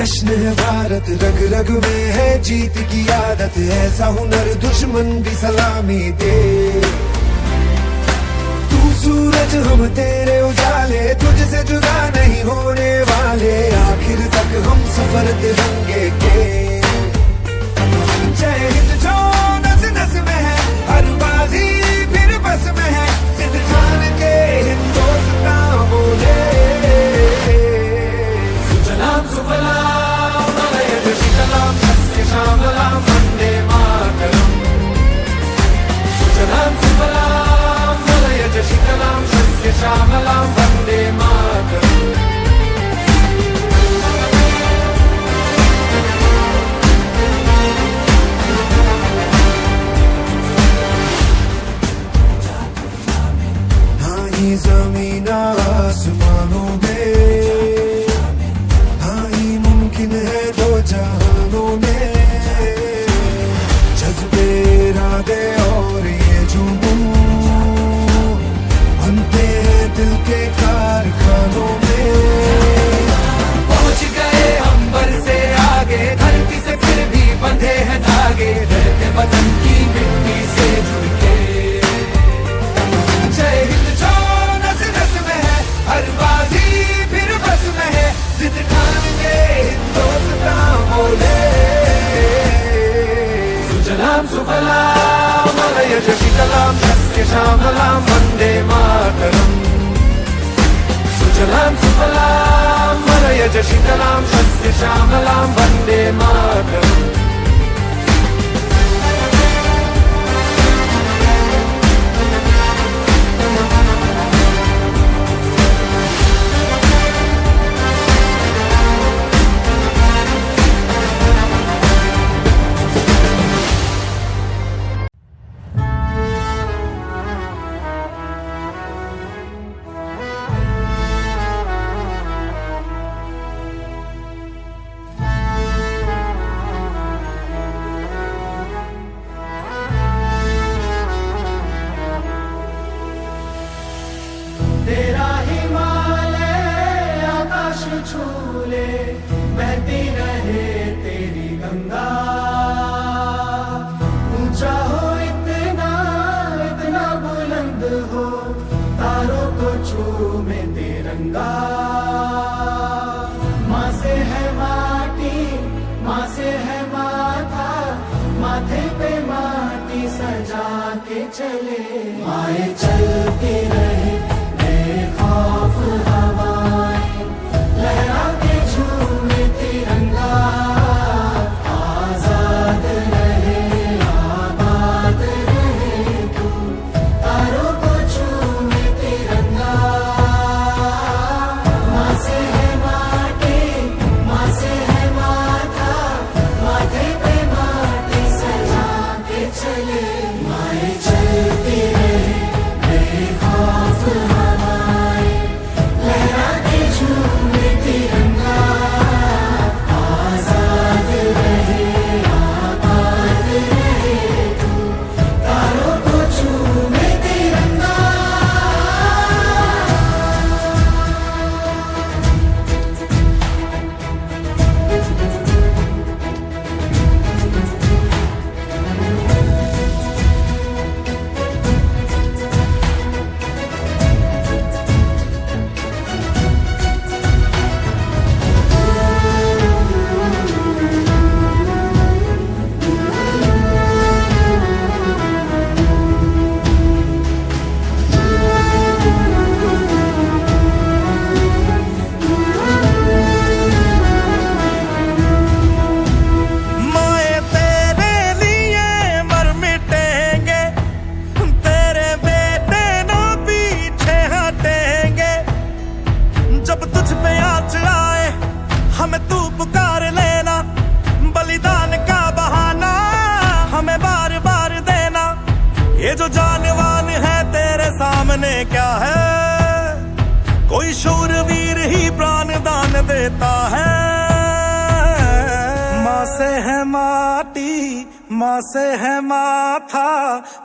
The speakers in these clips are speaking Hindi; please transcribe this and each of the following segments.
जश्न है भारत, रग रग में है जीत की आदत, ऐसा हुनर दुश्मन भी सलामी दे। तू सूरज हम तेरे उजाले, तुझसे जुदा नहीं होने वाले, आखिर तक हम सफर तिरंगे के। जय हिंद जो नस नस में है, हर बाजी फिर बस में है, सिद्ध ठान के हिंदुस्तान बोले। सुजलाम सुफलाम मलयज शीतलाम सस्य श्यामलाम वंदे मातरम। सुजलाम सुफलाम मलयज शीतलाम सस्य श्यामलाम वंदे मातरम। ज़मीन आसमानों में, हाँ ही मुमकिन है दो जहानों में, जज्बे इरादे और ये जुनून बनते हैं दिल के कारखानों में। पहुंच गए अंबर से आगे, धरती से फिर भी बंधे हैं धागे, रहते वतन की मिट्टी से जुड़ के। जय हिंद जो नस नस में है, हर बाजी फिर बस में है, जिद ठान के हिंदुस्तान बोले। सुजलाम सुफलाम मलयज शीतलाम सस्य श्यामलाम वंदे मातरम। सुजलाम सुफलाम मलयज शीतलाम सस्य श्यामलाम वंदे मातरम। तेरा हिमालय आकाश छूले, बहती रहे तेरी गंगा। ऊंचा हो इतना इतना बुलंद हो, तारों को चूमे तिरंगा। माँ से है माटी, माँ से है माथा, माथे पे माटी सजा के चले। माए चलती रहे खौफ हवाएं, लहरा के झूमे तिरंगा। आजाद रहे आबाद रहे तू, तारों को झूमे तिरंगा। माँ से है माटी, माँ से है माथा, माथे पे माटी सजा के चले। माए चलती रहे बेखौफ हवाएं, लहरा के झूमे तिरंगा। आजाद रहे आबाद रहे तू, तारों को झूमे तिरंगा। माए तेरे लिए मर मिटेंगे, तेरे बेटे न पीछे हटेंगे। जब तुझ पे आँच आए हमें तू पुकार लेना, बलिदान का बहाना हमें बार बार देना। ये जो जानवान है तेरे सामने क्या है, कोई शूरवीर ही प्राण दान देता है। माँ से है माटी, माँ से है माथा,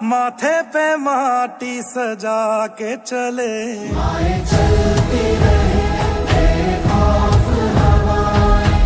माथे पे माटी सजा के चले। माए चलती रहे बेखौफ हवाएं,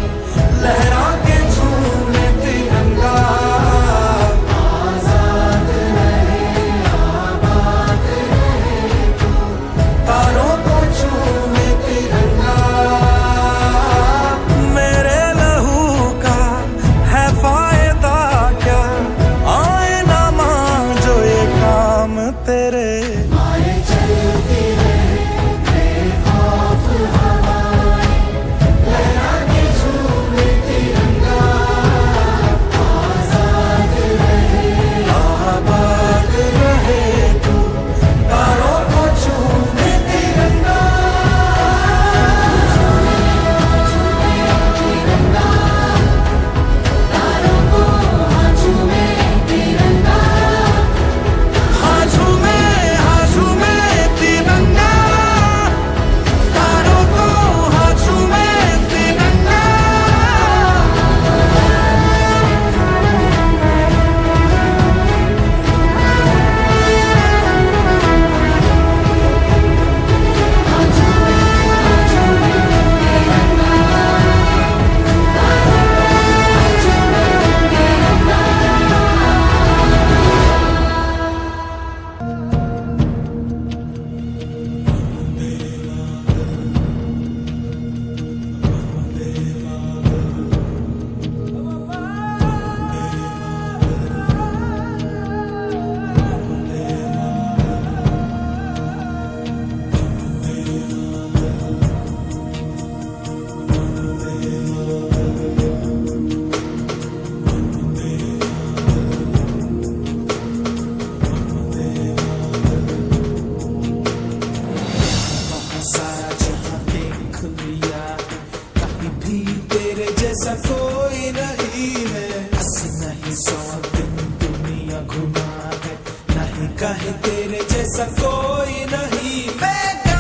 चाहे तेरे जैसा कोई नहीं। मैं